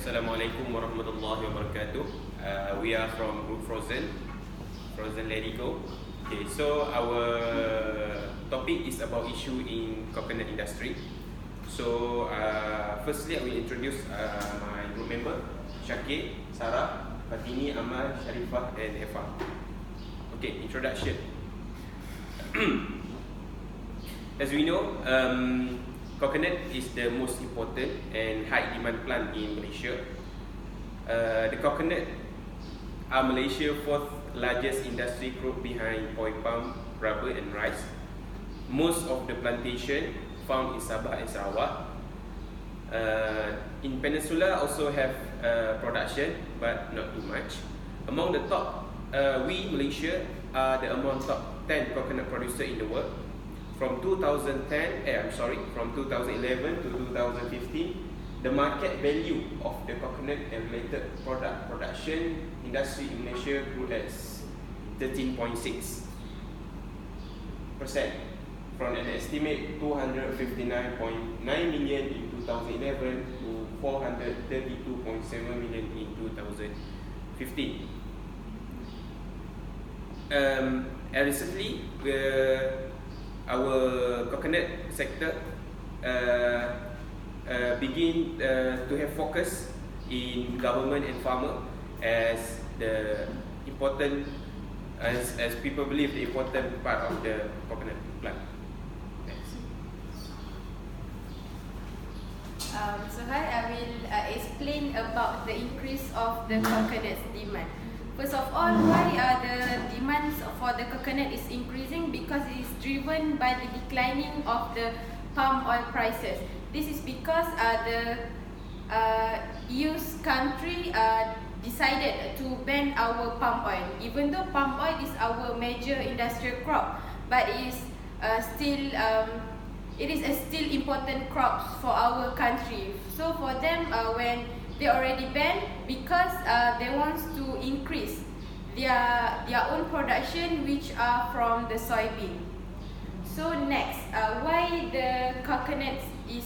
Assalamualaikum warahmatullahi wabarakatuh. We are from Group Frozen Let It Go. Okay, so our topic is about issue in coconut industry. So firstly, I will introduce my group member, Syakir, Sarah, Fatini, Amal, Sharifah, and Efa. Okay, introduction. As we know, coconut is the most important and high demand plant in Malaysia. The coconut are Malaysia's fourth largest industry group behind oil palm, rubber and rice. Most of the plantation found in Sabah and Sarawak. In Peninsula also have production, but not too much. Among the top, we Malaysia are among top 10 coconut producer in the world. From 2011 to 2015, the market value of the coconut and related product production industry in Malaysia grew at 13.6%, from an estimate 259.9 million in 2011 to 432.7 million in 2015. And recently, our coconut sector begin to have focus in government and farmer as the important, as people believe, the important part of the coconut plant. So hi, I will explain about the increase of the coconut demand. First of all, why the demands for the coconut is increasing? Because it is driven by the declining of the palm oil prices. This is because the EU's country decided to ban our palm oil. Even though palm oil is our major industrial crop, but it is still still important crops for our country. So for them, when they already banned, because they want to increase their own production, which are from the soybean. So next, why the coconut is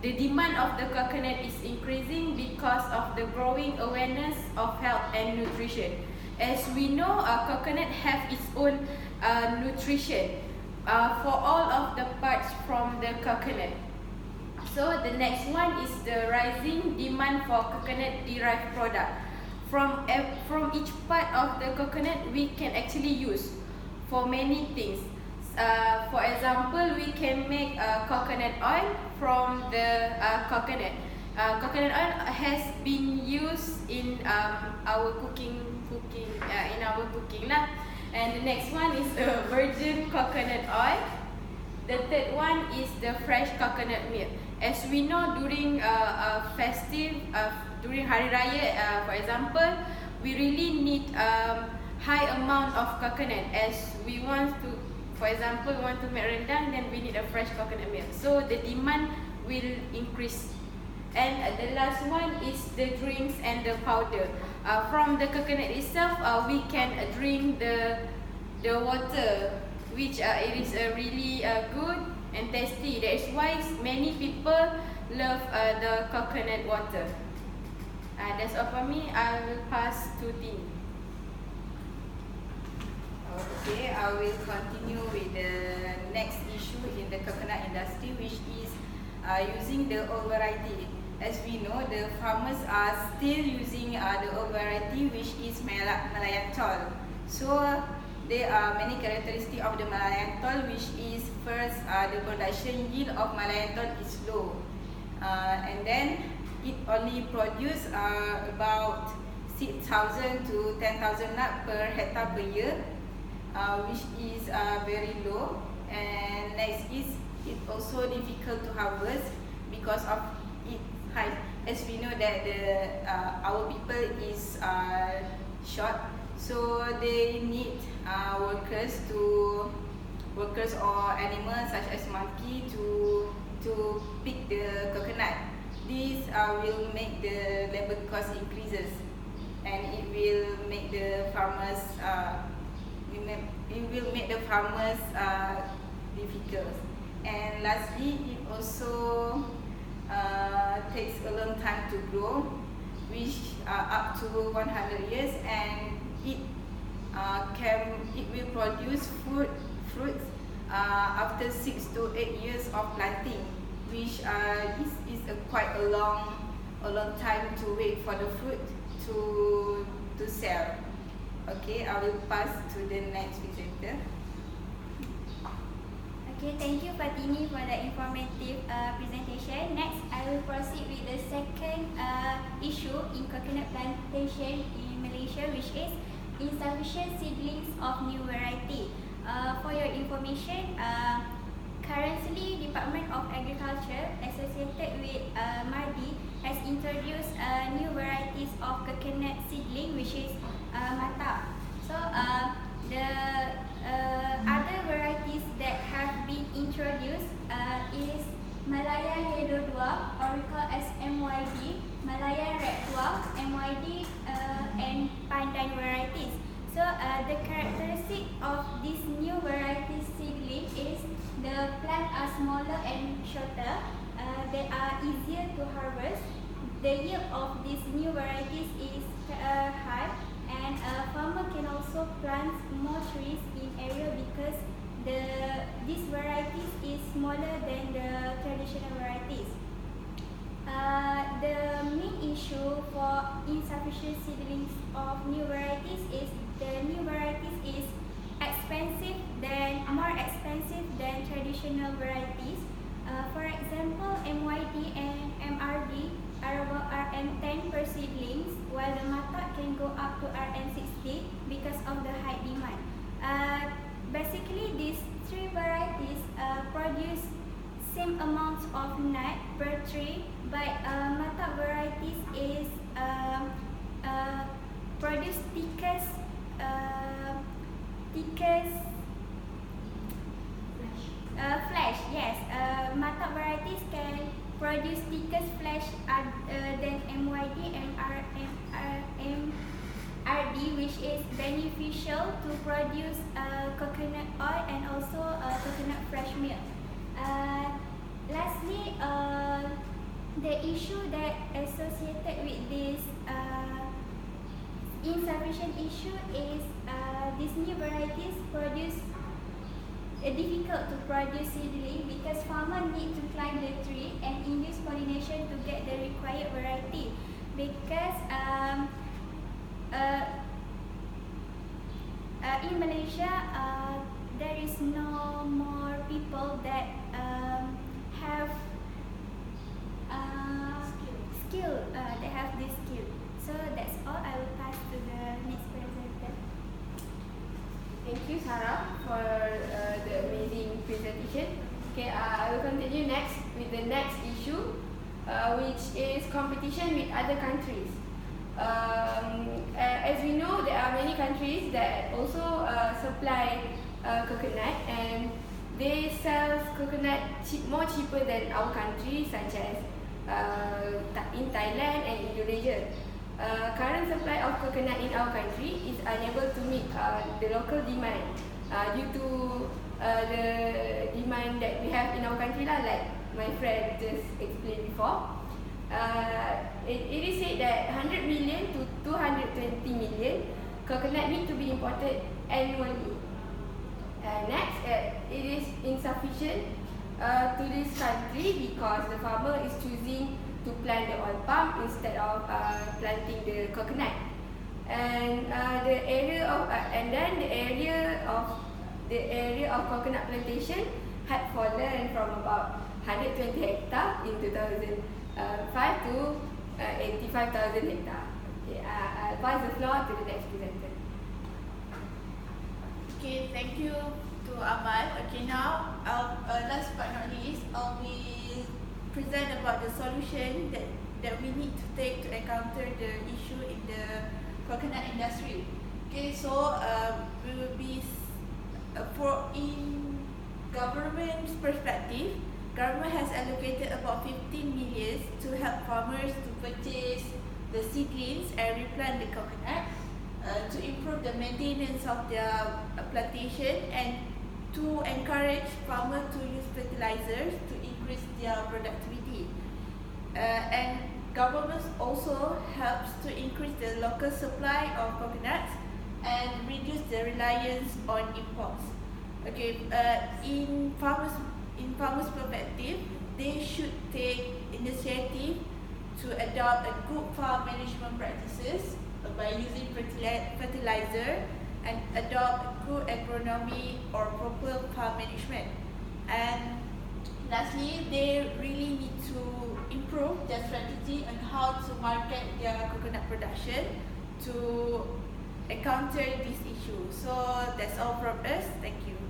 the demand of the coconut is increasing? Because of the growing awareness of health and nutrition. As we know, coconut have its own nutrition for all of the parts from the coconut. So the next one is the rising demand for coconut derived product. From each part of the coconut, we can actually use for many things. For example, we can make coconut oil from the coconut. Coconut oil has been used in our cooking lah. And the next one is the virgin coconut oil. The third one is the fresh coconut milk. As we know, during during Hari Raya, for example, we really need high amount of coconut. As we want to, for example, we want to make rendang, then we need a fresh coconut milk. So the demand will increase. And the last one is the drinks and the powder. From the coconut itself, we can drink the water, which it is really good and tasty. That is why many people love the coconut water. That's all for me. I will pass to Tini. Okay, I will continue with the next issue in the coconut industry, which is using the old variety. As we know, the farmers are still using the old variety, which is Malayan tall. So there are many characteristics of the Malayan tall, which is first, the production yield of Malayan tall is low, and then it only produce about 6,000 to 10,000 nut per hectare per year, which is very low. And next is it also difficult to harvest because of its height. As we know that our people is short, so they need workers or animals such as monkey to pick the coconut. This will make the labor cost increases, and it will make the farmers difficult. And lastly, it also takes a lot long time to grow, which are up to 100 years, and it will produce fruits after 6 to 8 years of planting, which is quite a long time to wait for the fruit to sell. Okay, I will pass to the next presenter. Okay, thank you Fatini for the informative presentation. Next, I will proceed with the second issue in coconut plantation in Malaysia, which is insufficient seedlings of new variety. For your information, currently Department of Agriculture associated with MADI has introduced new varieties of coconut seedling, which is mata. So the other varieties that have been introduced is Malayan Yellow Dwarf, or we call as MYD, Malayan Red Dwarf, MYD, and Pandan varieties. So the characteristic of this new variety seedling is the plants are smaller and shorter. They are easier to harvest. The yield of these new varieties is high, and a farmer can also plant more trees in area because these varieties is smaller than the traditional varieties. The main issue for insufficient seedlings of new varieties is the new varieties is more expensive than traditional varieties. For example, MYD and MRD are about RM10 per seedlings, while the mata can go up to RM60 because of the high demand. Basically, these three varieties produce same amounts of nut per tree, but mata varieties is produce thickest flesh. Yes, mata varieties can produce thickest flesh than MYD and MRD, which is beneficial to produce coconut oil and also coconut fresh milk. Lastly, the issue that associated with this insufficient issue is these new varieties produce difficult to produce seedling because farmers need to climb the tree and induce pollination to get the required variety. Because in Malaysia, there is no more people that have skill. They have this skill. So that's all. I will pass to the next presenter. Thank you, Sarah, for the amazing presentation. Okay, I will continue next with the next issue, which is competition with other countries. As we know, there are many countries that also supply coconut, and they sell coconut more cheaper than our country, such as in Thailand and Indonesia. Current supply of coconut in our country is unable to meet the local demand due to the demand that we have in our country, like my friend just explained before. It is said that 100 million to 220 million coconut need to be imported annually. Next, it is insufficient to this country because the farmer is choosing to plant the oil palm instead of planting the coconut, and the area of coconut plantation had fallen from about 120 hectare in 2005 to 85,000 hectare. Okay, I'll pass the floor to the next presenter. Okay, thank you to Amal. Okay, now last but not least, I will present about the solution that we need to take to encounter the issue in the coconut industry. Okay, so we will be in government's perspective. Government has allocated about 15 million to help farmers to purchase the seedlings and replant the coconut, to improve the maintenance of their plantation, and to encourage farmers to use fertilizers to increase their productivity. And government also helps to increase the local supply of coconuts and reduce the reliance on imports. Okay, in farmers' perspective, they should take initiative to adopt a good farm management practices by using fertilizer and adopt good agronomy or proper farm management. And lastly, they really need to improve their strategy on how to market their coconut production to encounter this issue. So that's all from us. Thank you.